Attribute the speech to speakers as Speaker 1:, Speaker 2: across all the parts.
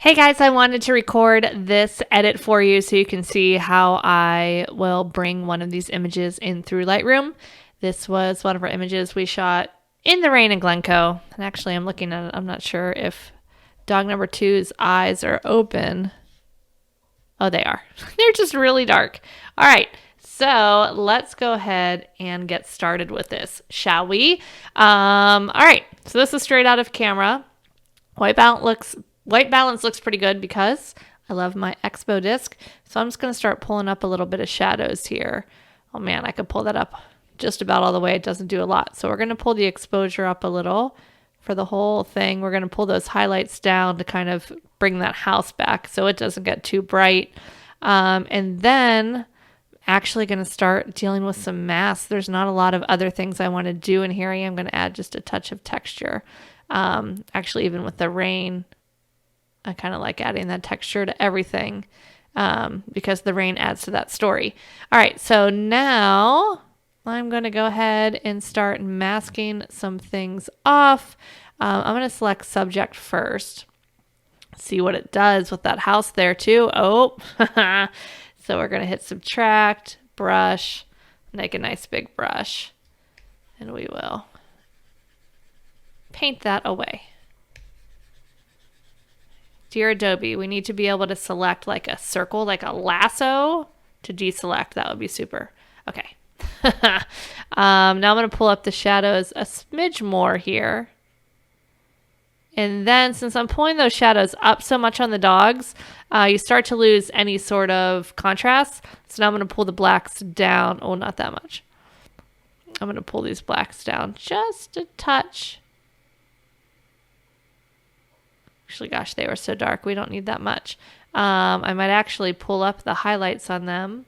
Speaker 1: Hey guys, I wanted to record this edit for you so you can see how I will bring one of these images in through Lightroom. This was one of our images we shot in the rain in Glencoe. And actually, I'm looking at it. I'm not sure if dog number 2's eyes are open. Oh, they are. They're just really dark. All right. So let's go ahead and get started with this, shall we? All right. So this is straight out of camera. White balance looks pretty good because I love my Expo disc. So I'm just going to start pulling up a little bit of shadows here. Oh man, I could pull that up just about all the way. It doesn't do a lot. So we're going to pull the exposure up a little for the whole thing. We're going to pull those highlights down to kind of bring that house back so it doesn't get too bright. And then actually going to start dealing with some masks. There's not a lot of other things I want to do in here. I am going to add just a touch of texture. Actually, even with the rain, I kind of like adding that texture to everything because the rain adds to that story. All right, so now I'm going to go ahead and start masking some things off. I'm going to select subject first. See what it does with that house there too. Oh, so we're going to hit subtract, brush, make a nice big brush, and we will paint that away. Dear Adobe, we need to be able to select like a circle, like a lasso to deselect. That would be super. Okay. Now I'm going to pull up the shadows a smidge more here. And then since I'm pulling those shadows up so much on the dogs, you start to lose any sort of contrast. So now I'm going to pull the blacks down. Oh, not that much. I'm going to pull these blacks down just a touch. Actually, gosh, they were so dark. We don't need that much. I might actually pull up the highlights on them.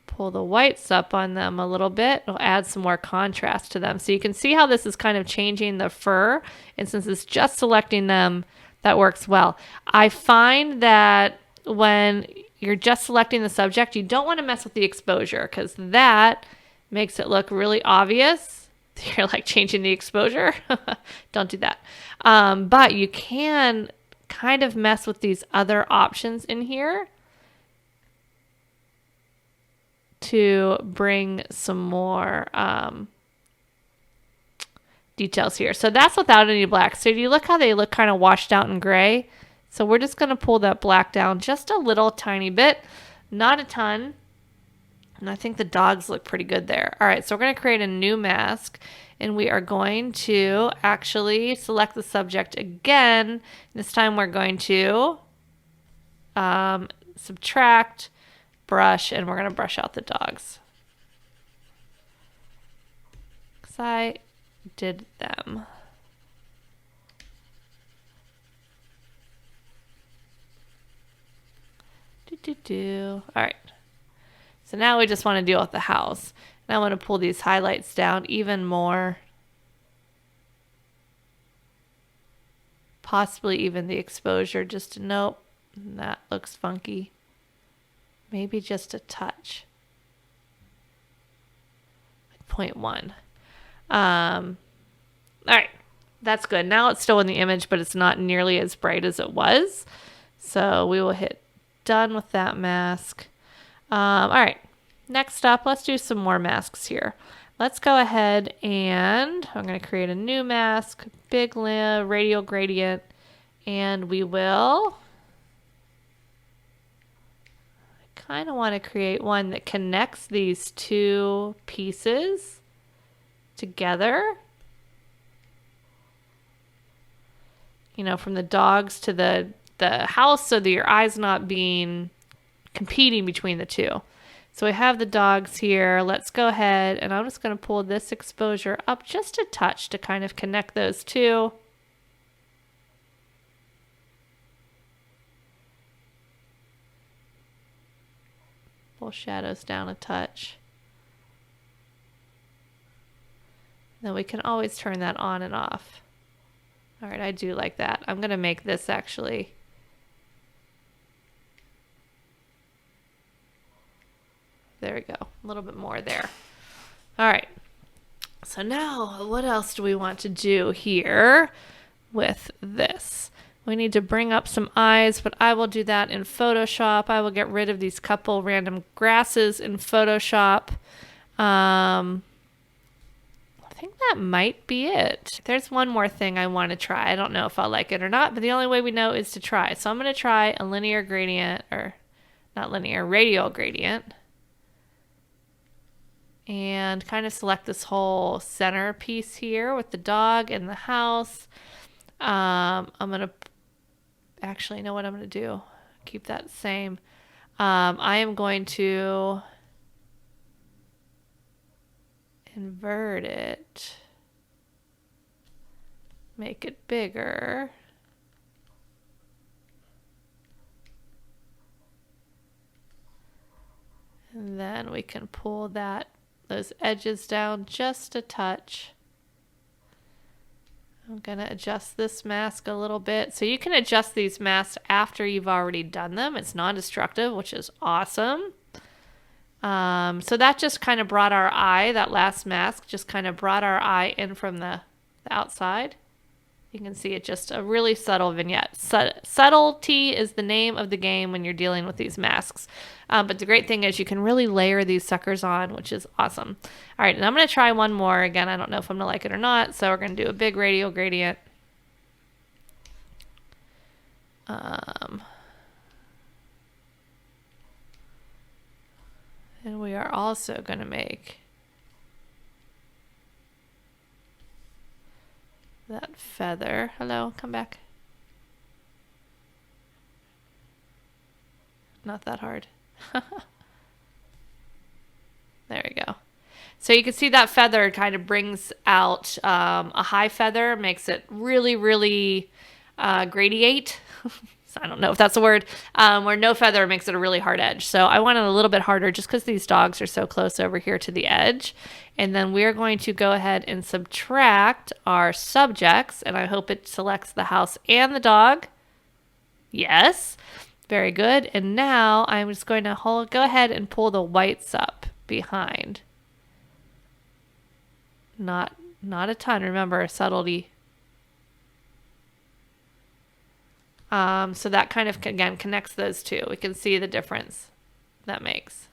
Speaker 1: Pull the whites up on them a little bit. It'll add some more contrast to them. So you can see how this is kind of changing the fur. And since it's just selecting them, that works well. I find that when you're just selecting the subject, you don't want to mess with the exposure because that makes it look really obvious. You're like changing the exposure. Don't do that. But you can kind of mess with these other options in here to bring some more details here. So that's without any black. So do you look how they look kind of washed out and gray? So we're just going to pull that black down just a little tiny bit, not a ton. And I think the dogs look pretty good there. All right, so we're going to create a new mask. And we are going to actually select the subject again. This time we're going to subtract, brush, and we're going to brush out the dogs. Because I did them. All right. So now we just want to deal with the house. And I want to pull these highlights down even more. Possibly even the exposure. Just nope. That looks funky. Maybe just a touch. Like 0.1. All right. That's good. Now it's still in the image, but it's not nearly as bright as it was. So we will hit done with that mask. All right. Next up, let's do some more masks here. Let's go ahead and I'm going to create a new mask, Begley, radial gradient, and we will kind of want to create one that connects these two pieces together. You know, from the dogs to the house so that your eye's not being competing between the two. So we have the dogs here. Let's go ahead and I'm just going to pull this exposure up just a touch to kind of connect those two. Pull shadows down a touch. Then we can always turn that on and off. All right, I do like that. I'm going to make this actually there we go. A little bit more there. All right. So now what else do we want to do here with this? We need to bring up some eyes, but I will do that in Photoshop. I will get rid of these couple random grasses in Photoshop. I think that might be it. There's one more thing I want to try. I don't know if I'll like it or not, but the only way we know is to try. So I'm going to try a linear gradient, or not linear, radial gradient. And kind of select this whole center piece here with the dog and the house. I'm going to actually know what I'm going to do. Keep that same. I am going to invert it. Make it bigger. And then we can pull those edges down just a touch. I'm going to adjust this mask a little bit. So you can adjust these masks after you've already done them. It's non-destructive, which is awesome. So that just kind of brought our eye, that last mask just kind of brought our eye in from the outside. You can see it's just a really subtle vignette. Subtlety is the name of the game when you're dealing with these masks. But the great thing is you can really layer these suckers on, which is awesome. All right, and I'm going to try one more. Again, I don't know if I'm going to like it or not, so we're going to do a big radial gradient. And we are also going to make that feather. Hello, come back. Not that hard. There we go. So you can see that feather kind of brings out a high feather, makes it really, really gradiate. I don't know if that's a word, where no feather makes it a really hard edge. So I want it a little bit harder just because these dogs are so close over here to the edge. And then we're going to go ahead and subtract our subjects, and I hope it selects the house and the dog. Yes, very good. And now I'm just going to go ahead and pull the whites up behind. Not a ton, remember, subtlety. So that kind of, again, connects those two. We can see the difference that makes.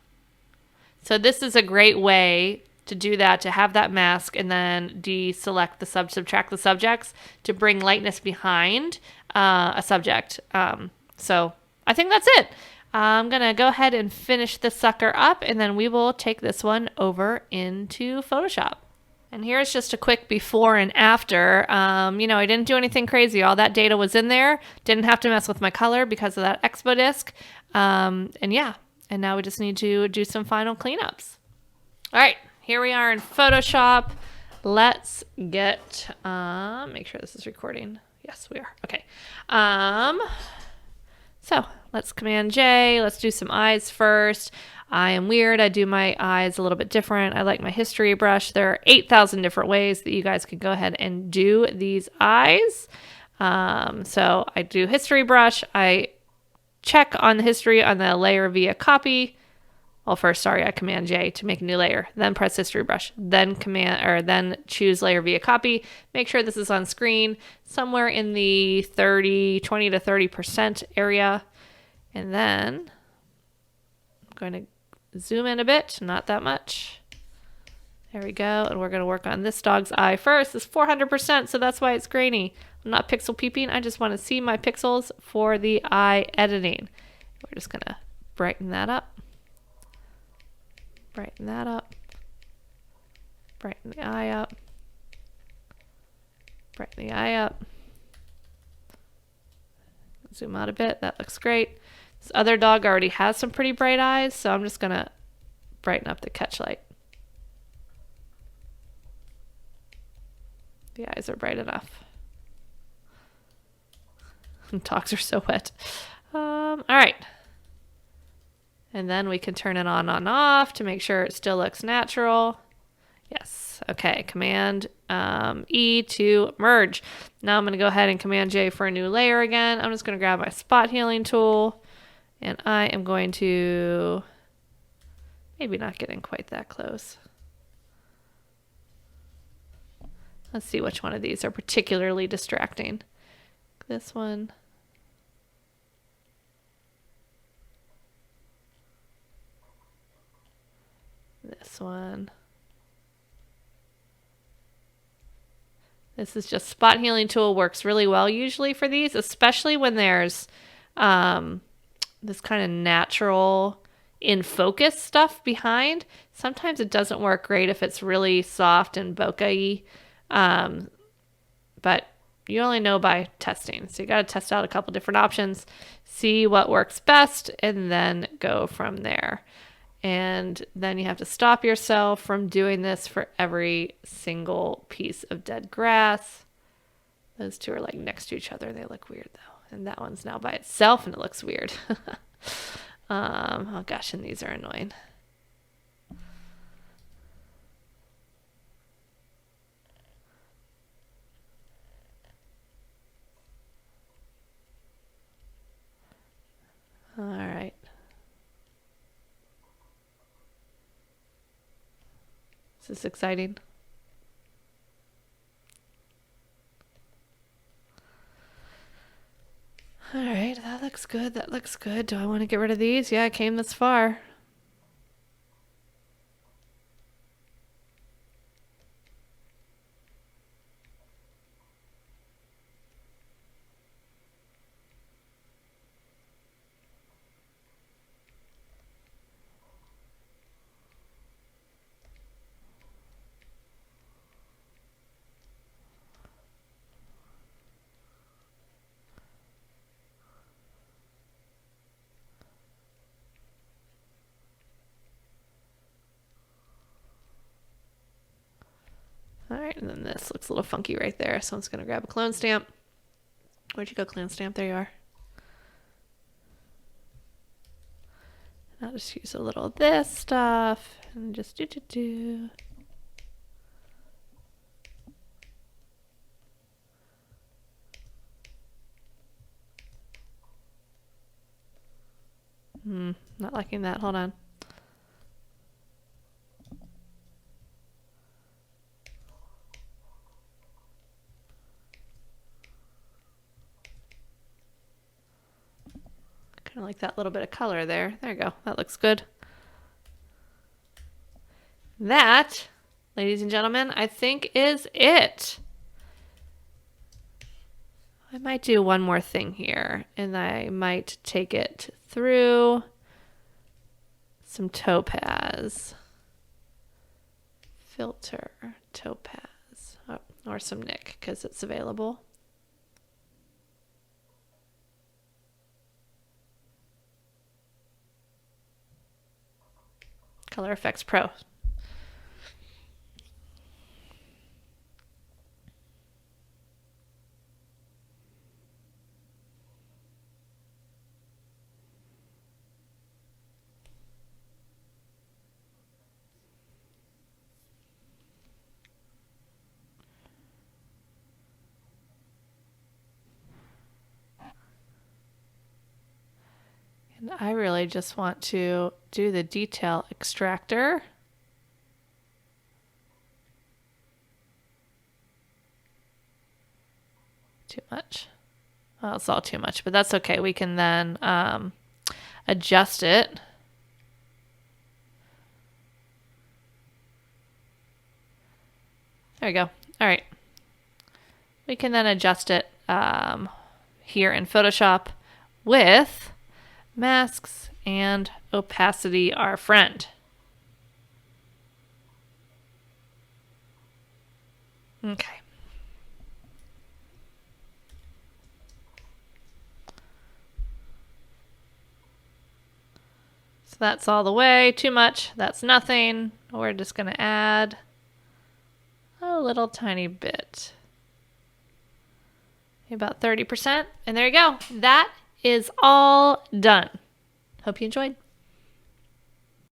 Speaker 1: So this is a great way to do that, to have that mask and then deselect the subtract the subjects to bring lightness behind a subject. So I think that's it. I'm going to go ahead and finish the sucker up, and then we will take this one over into Photoshop. And here's just a quick before and after. You know, I didn't do anything crazy. All that data was in there. Didn't have to mess with my color because of that Expo disc. And yeah, and now we just need to do some final cleanups. All right, here we are in Photoshop. Let's get, make sure this is recording. Yes, we are. Okay. So let's Command J. Let's do some eyes first. I am weird. I do my eyes a little bit different. I like my history brush. There are 8,000 different ways that you guys can go ahead and do these eyes. So I do history brush. I check on the history on the layer via copy. Well, first, sorry, I Command J to make a new layer, then press history brush, then choose layer via copy. Make sure this is on screen somewhere in the 20 to 30% area. And then I'm going to zoom in a bit, not that much. There we go. And we're going to work on this dog's eye first. It's 400%, so that's why it's grainy. I'm not pixel peeping. I just want to see my pixels for the eye editing. We're just going to brighten that up. Brighten that up. Brighten the eye up. Brighten the eye up. Zoom out a bit. That looks great. This other dog already has some pretty bright eyes, so I'm just going to brighten up the catch light. The eyes are bright enough. Dogs are so wet. All right. And then we can turn it on off to make sure it still looks natural. Yes. Okay. Command E to merge. Now I'm going to go ahead and Command J for a new layer again. I'm just going to grab my spot healing tool. And I am going to maybe not get in quite that close. Let's see which one of these are particularly distracting. This one. This one. This is just spot healing tool, works really well usually for these, especially when there's this kind of natural in focus stuff behind. Sometimes it doesn't work great if it's really soft and bokeh-y, but you only know by testing. So you got to test out a couple different options, see what works best, and then go from there. And then you have to stop yourself from doing this for every single piece of dead grass. Those two are like next to each other. They look weird though. And that one's now by itself and it looks weird. Oh gosh, and these are annoying. All right. Is this exciting? All right, that looks good. That looks good. Do I want to get rid of these? Yeah, I came this far. All right, and then this looks a little funky right there. So I'm just going to grab a clone stamp. Where'd you go, clone stamp? There you are. I'll just use a little of this stuff and just do. Not liking that. Hold on. Kind of like that little bit of color there. There you go. That looks good. That, ladies and gentlemen, I think is it. I might do one more thing here, and I might take it through some topaz. Filter topaz, or some Nick, because it's available. Color Effects Pro. And I really just want to do the detail extractor. Too much. Well, it's all too much, but that's okay. We can then adjust it. There we go. All right. We can then adjust it here in Photoshop with masks and opacity, our friend. Okay. So that's all the way. Too much. That's nothing. We're just going to add a little tiny bit. About 30%. And there you go. That is all done. Hope you enjoyed.